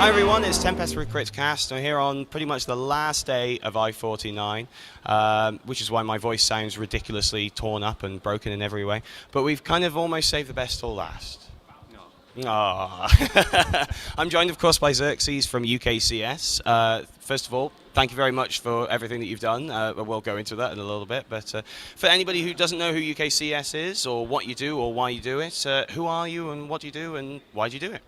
Hi everyone, it's Tempest for Cast. I'm here on pretty much the last day of I-49, which is why my voice sounds ridiculously torn up and broken in every way. But we've kind of almost saved the best till last. Ah. I'm joined, of course, by Xerxes from UKCS. First of all, thank you very much for everything that you've done. We'll go into that in a little bit. But for anybody who doesn't know who UKCS is, or what you do, or why you do it, who are you and what do you do and why do you do it?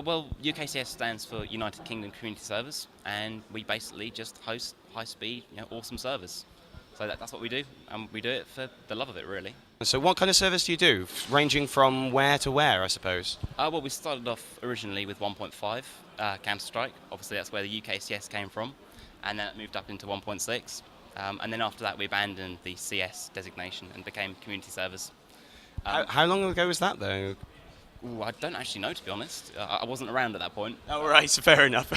Well, UKCS stands for United Kingdom Community Servers, and we basically just host high-speed, awesome servers. So that's what we do, and we do it for the love of it, really. So what kind of service do you do, ranging from where to where, I suppose? Well, we started off originally with 1.5 Counter-Strike. Obviously, that's where the UKCS came from, and then it moved up into 1.6. And then after that, we abandoned the CS designation and became community servers. How long ago was that, though? Ooh, I don't actually know, to be honest. I wasn't around at that point. Oh, right, fair enough.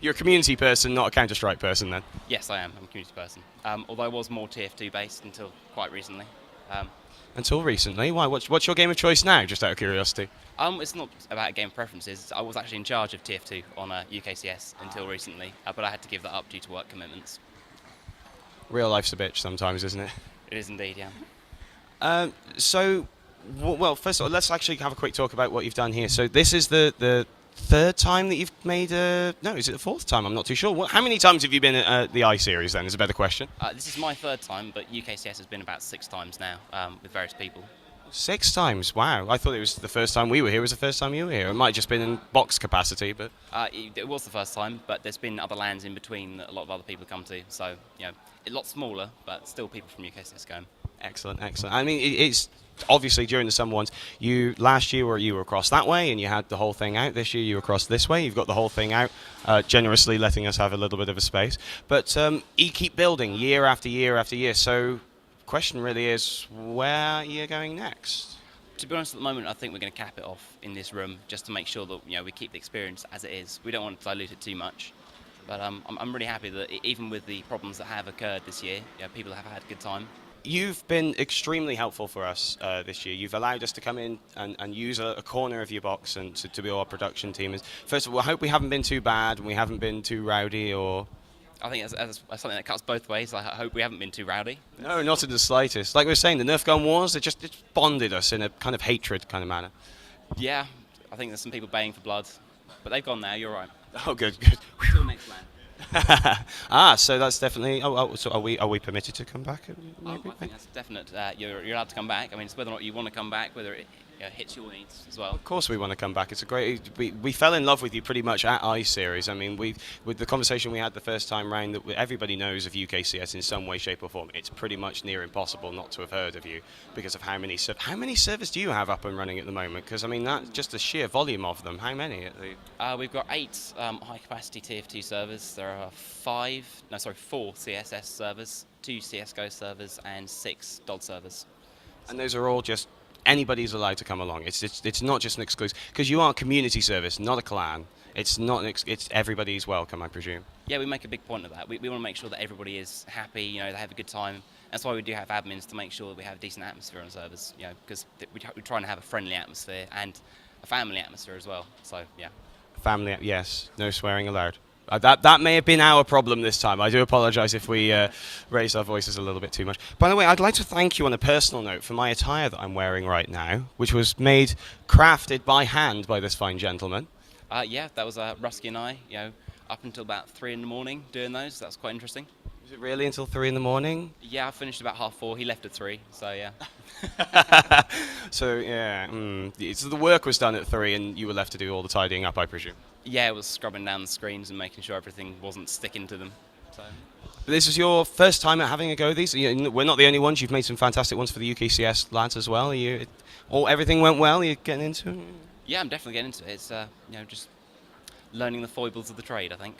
You're a community person, not a Counter-Strike person, then? Yes, I am. I'm a community person. Although I was more TF2 based until quite recently. Until recently? Why? What's your game of choice now, just out of curiosity? It's not about game preferences. I was actually in charge of TF2 on UKCS until recently, but I had to give that up due to work commitments. Real life's a bitch sometimes, isn't it? It is indeed, yeah. Well, first of all, let's actually have a quick talk about what you've done here. So this is the third time that you've made a... No, is it the fourth time? I'm not too sure. How many times have you been at the Iseries, then, is a better question? This is my third time, but UKCS has been about 6 times now with various people. 6 times? Wow. I thought it was the first time we were here was the first time you were here. It might have just been in box capacity, but... It was the first time, but there's been other lands in between that a lot of other people come to. So, a lot smaller, but still people from UKCS going. Excellent, excellent. I mean, it's obviously during the summer ones. Last year you were across that way and you had the whole thing out. This year you were across this way. You've got the whole thing out, generously letting us have a little bit of a space. But you keep building year after year after year. So, the question really is, where are you going next? To be honest, at the moment, I think we're going to cap it off in this room just to make sure that we keep the experience as it is. We don't want to dilute it too much. But I'm really happy that even with the problems that have occurred this year, people have had a good time. You've been extremely helpful for us this year. You've allowed us to come in and use a corner of your box and to be our production team. First of all, I hope we haven't been too bad and we haven't been too rowdy or... I think that's something that cuts both ways. I hope we haven't been too rowdy. No, not in the slightest. Like we were saying, the Nerf gun wars, it bonded us in a kind of hatred kind of manner. Yeah, I think there's some people baying for blood. But they've gone now, you're right. Oh, good, good. Till next land. So that's definitely... so are we permitted to come back? I think that's definite. You're allowed to come back. I mean, it's whether or not you want to come back, whether it hits your needs as well. Of course we want to come back. It's a great... We fell in love with you pretty much at Iseries. I mean, with the conversation we had the first time round, that everybody knows of UKCS in some way, shape or form. It's pretty much near impossible not to have heard of you because of how many servers do you have up and running at the moment? Because, I mean, that's just the sheer volume of them. How many? We've got 8 high-capacity TF2 servers. There are 4 CSS servers, 2 CSGO servers, and 6 DOD servers. And those are all just... Anybody's allowed to come along. It's not just an exclusive... Because you are a community service, not a clan. It's not. It's everybody's welcome, I presume. Yeah, we make a big point of that. We want to make sure that everybody is happy, they have a good time. That's why we do have admins, to make sure that we have a decent atmosphere on servers, because we're trying to have a friendly atmosphere and a family atmosphere as well. So, yeah. Family, yes. No swearing allowed. That may have been our problem this time. I do apologise if we raised our voices a little bit too much. By the way, I'd like to thank you on a personal note for my attire that I'm wearing right now, which was crafted by hand by this fine gentleman. Yeah, that was Rusky and I, up until about 3 in the morning doing those. That's quite interesting. Was it really until 3 in the morning? Yeah, I finished about 4:30. He left at 3, so yeah. So, yeah. So the work was done at 3 and you were left to do all the tidying up, I presume? Yeah, it was scrubbing down the screens and making sure everything wasn't sticking to them. So. This is your first time at having a go at these? We're not the only ones. You've made some fantastic ones for the UKCS lads as well. Everything went well? You're getting into it? Yeah, I'm definitely getting into it. It's just learning the foibles of the trade, I think.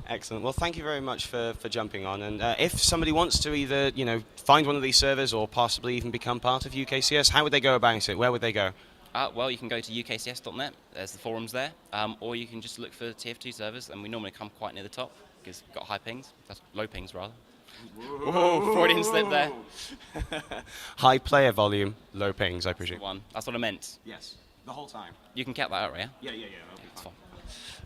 Excellent. Well, thank you very much for jumping on. And if somebody wants to either find one of these servers or possibly even become part of UKCS, how would they go about it? Where would they go? Well, you can go to ukcs.net. There's the forums there. Or you can just look for TF2 servers, and we normally come quite near the top because we've got high pings. That's low pings, rather. Whoa, Freudian slip there. High player volume, low pings, I presume. That's what I meant. Yes, the whole time. You can cap that out, yeah? Yeah. It's fine.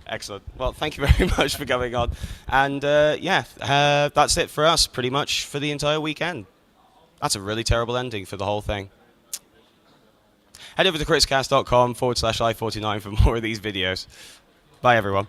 Excellent. Well, thank you very much for coming on. And that's it for us, pretty much, for the entire weekend. That's a really terrible ending for the whole thing. Head over to chriscast.com/i49 for more of these videos. Bye, everyone.